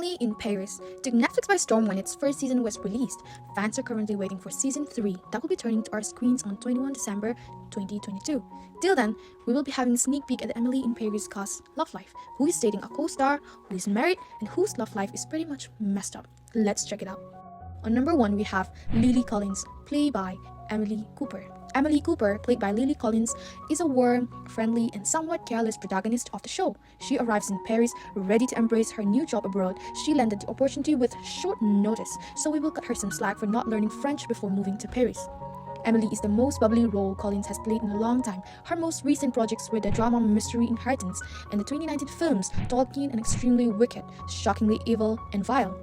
Emily in Paris took Netflix by storm when its first season was released. Fans are currently waiting for season 3 that will be turning to our screens on 21 December 2022. Till then, we will be having a sneak peek at the Emily in Paris cast love life, who is dating a co-star, who is married, and whose love life is pretty much messed up. Let's check it out. On number 1, we have Lily Collins, played by Emily Cooper. Emily Cooper, played by Lily Collins, is a warm, friendly, and somewhat careless protagonist of the show. She arrives in Paris ready to embrace her new job abroad. She landed the opportunity with short notice, so we will cut her some slack for not learning French before moving to Paris. Emily is the most bubbly role Collins has played in a long time. Her most recent projects were the drama Mystery Inheritance and the 2019 films Tolkien and Extremely Wicked, Shockingly Evil, and Vile.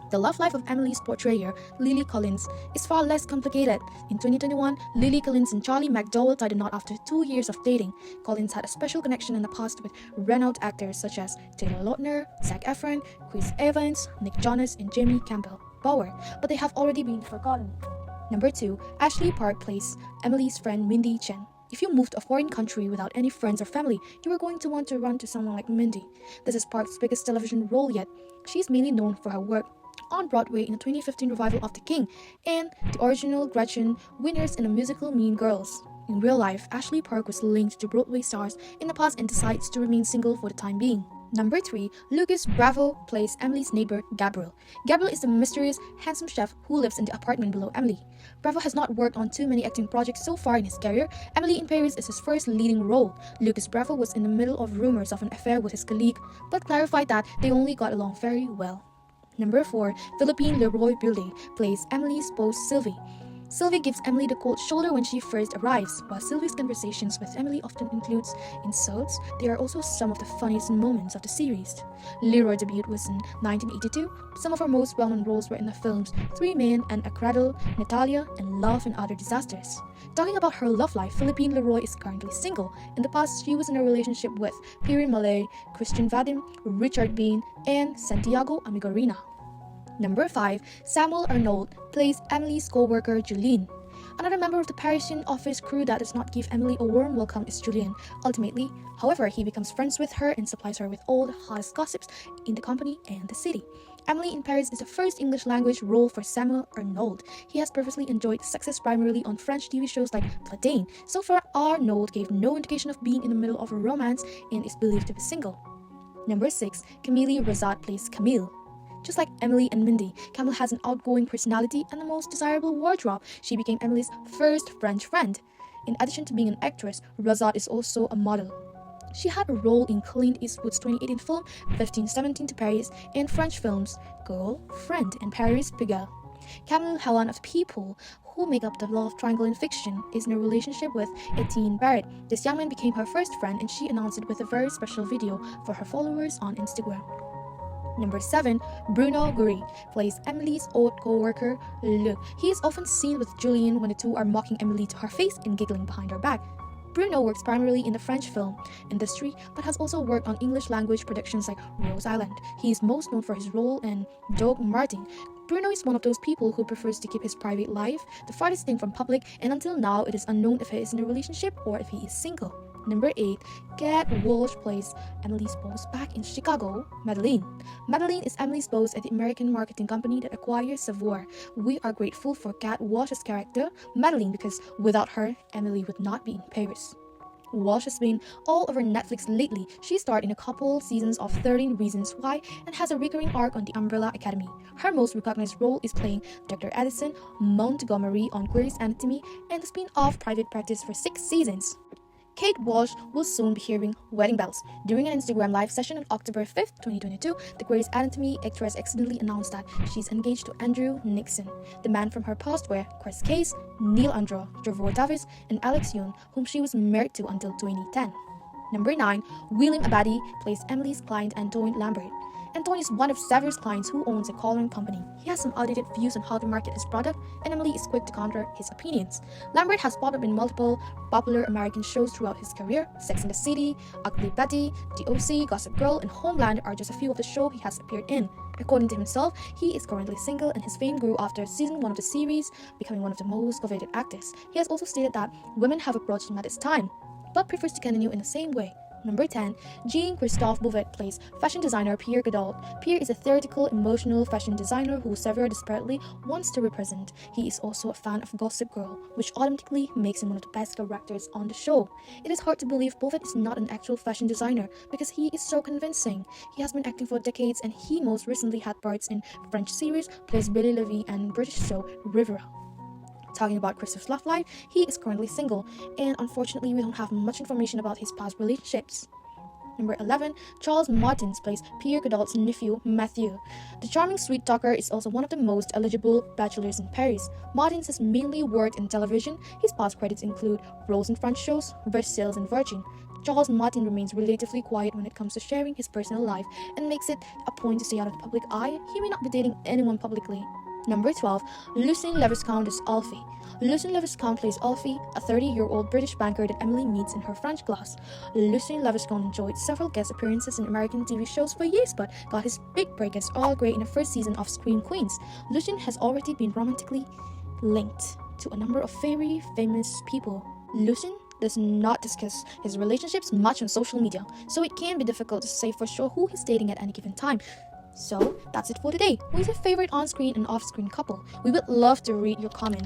The love life of Emily's portrayer, Lily Collins, is far less complicated. In 2021, Lily Collins and Charlie McDowell tied a knot after 2 years of dating. Collins had a special connection in the past with renowned actors such as Taylor Lautner, Zac Efron, Chris Evans, Nick Jonas, and Jamie Campbell Bower, but they have already been forgotten. Number 2, Ashley Park plays Emily's friend Mindy Chen. If you moved to a foreign country without any friends or family, you are going to want to run to someone like Mindy. This is Park's biggest television role yet. She is mainly known for her work on Broadway in the 2015 revival of The King and the original Gretchen, winners in the musical Mean Girls. In real life, Ashley Park was linked to Broadway stars in the past and decides to remain single for the time being. Number 3, Lucas Bravo plays Emily's neighbor, Gabriel. Gabriel is the mysterious, handsome chef who lives in the apartment below Emily. Bravo has not worked on too many acting projects so far in his career. Emily in Paris is his first leading role. Lucas Bravo was in the middle of rumors of an affair with his colleague, but clarified that they only got along very well. Number 4, Philippine Leroy-Beaulieu plays Emily's spouse Sylvie. Sylvie gives Emily the cold shoulder when she first arrives. While Sylvie's conversations with Emily often includes insults, they are also some of the funniest moments of the series. Leroy debuted was in 1982. Some of her most well-known roles were in the films 3 Men and a Cradle, Natalia, and Love and Other Disasters. Talking about her love life, Philippine Leroy is currently single. In the past, she was in a relationship with Pierre Malay, Christian Vadim, Richard Bean, and Santiago Amigorina. Number 5, Samuel Arnold plays Emily's co-worker Julien. Another member of the Parisian office crew that does not give Emily a warm welcome is Julien. Ultimately, however, he becomes friends with her and supplies her with all the hottest gossips in the company and the city. Emily in Paris is the first English language role for Samuel Arnold. He has previously enjoyed success primarily on French TV shows like Plataine. So far, Arnold gave no indication of being in the middle of a romance and is believed to be single. Number 6, Camille Rosat plays Camille. Just like Emily and Mindy, Camille has an outgoing personality and the most desirable wardrobe. She became Emily's first French friend. In addition to being an actress, Rosat is also a model. She had a role in Clint Eastwood's 2018 film 1517 to Paris and French films Girl, Friend, and Paris Pigalle. Camille, one of the people who make up the love triangle in fiction, is in a relationship with Etienne Barrett. This young man became her first friend and she announced it with a very special video for her followers on Instagram. Number 7, Bruno Guri plays Emily's old co-worker, Luc. He is often seen with Julien when the two are mocking Emily to her face and giggling behind her back. Bruno works primarily in the French film industry, but has also worked on English language productions like Rose Island. He is most known for his role in Doug Martin. Bruno is one of those people who prefers to keep his private life the farthest thing from public, and until now it is unknown if he is in a relationship or if he is single. Number 8, Kat Walsh plays Emily's boss back in Chicago, Madeline. Madeline is Emily's boss at the American marketing company that acquires Savoir. We are grateful for Kat Walsh's character, Madeline, because without her, Emily would not be in Paris. Walsh has been all over Netflix lately. She starred in a couple seasons of 13 Reasons Why and has a recurring arc on the Umbrella Academy. Her most recognized role is playing Dr. Addison Montgomery on Grey's Anatomy and the spin-off Private Practice for 6 seasons. Kate Walsh will soon be hearing wedding bells. During an Instagram live session on October 5th, 2022, the Grey's Anatomy actress accidentally announced that she's engaged to Andrew Nixon, the man from her past were Chris Case, Neil Andro, Trevor Davis, and Alex Yoon, whom she was married to until 2010. Number 9, William Abadi plays Emily's client Antoine Lambert. Antoine is one of Savier's clients who owns a coloring company. He has some outdated views on how to market his product, and Emily is quick to counter his opinions. Lambert has popped up in multiple popular American shows throughout his career. Sex and the City, Ugly Betty, The OC, Gossip Girl, and Homeland are just a few of the shows he has appeared in. According to himself, he is currently single and his fame grew after season 1 of the series, becoming one of the most coveted actors. He has also stated that women have approached him at this time, but prefers to continue in the same way. Number 10. Kristoff plays fashion designer Pierre Gadot. Pierre is a theoretical, emotional fashion designer who Sever desperately wants to represent. He is also a fan of Gossip Girl, which automatically makes him one of the best characters on the show. It is hard to believe Beauvais is not an actual fashion designer because he is so convincing. He has been acting for decades and he most recently had parts in French series, plays Billy Levy and British show Rivera. Talking about Kristoff's love life, he is currently single, and unfortunately we don't have much information about his past relationships. Number 11. Charles Martins plays Pierre Gadot's nephew, Matthew. The charming sweet talker is also one of the most eligible bachelors in Paris. Martins has mainly worked in television. His past credits include roles in French shows, Versailles and Virgin. Charles Martin remains relatively quiet when it comes to sharing his personal life and makes it a point to stay out of the public eye. He may not be dating anyone publicly. Number 12. Lucien Leviscount is Alfie. Lucien Leviscount plays Alfie, a 30-year-old British banker that Emily meets in her French class. Lucien Leviscount enjoyed several guest appearances in American TV shows for years but got his big break as Earl Grey in the first season of Scream Queens. Lucien has already been romantically linked to a number of very famous people. Lucien does not discuss his relationships much on social media, so it can be difficult to say for sure who he's dating at any given time. So that's it for today. Who is your favorite on-screen and off-screen couple? We would love to read your comments.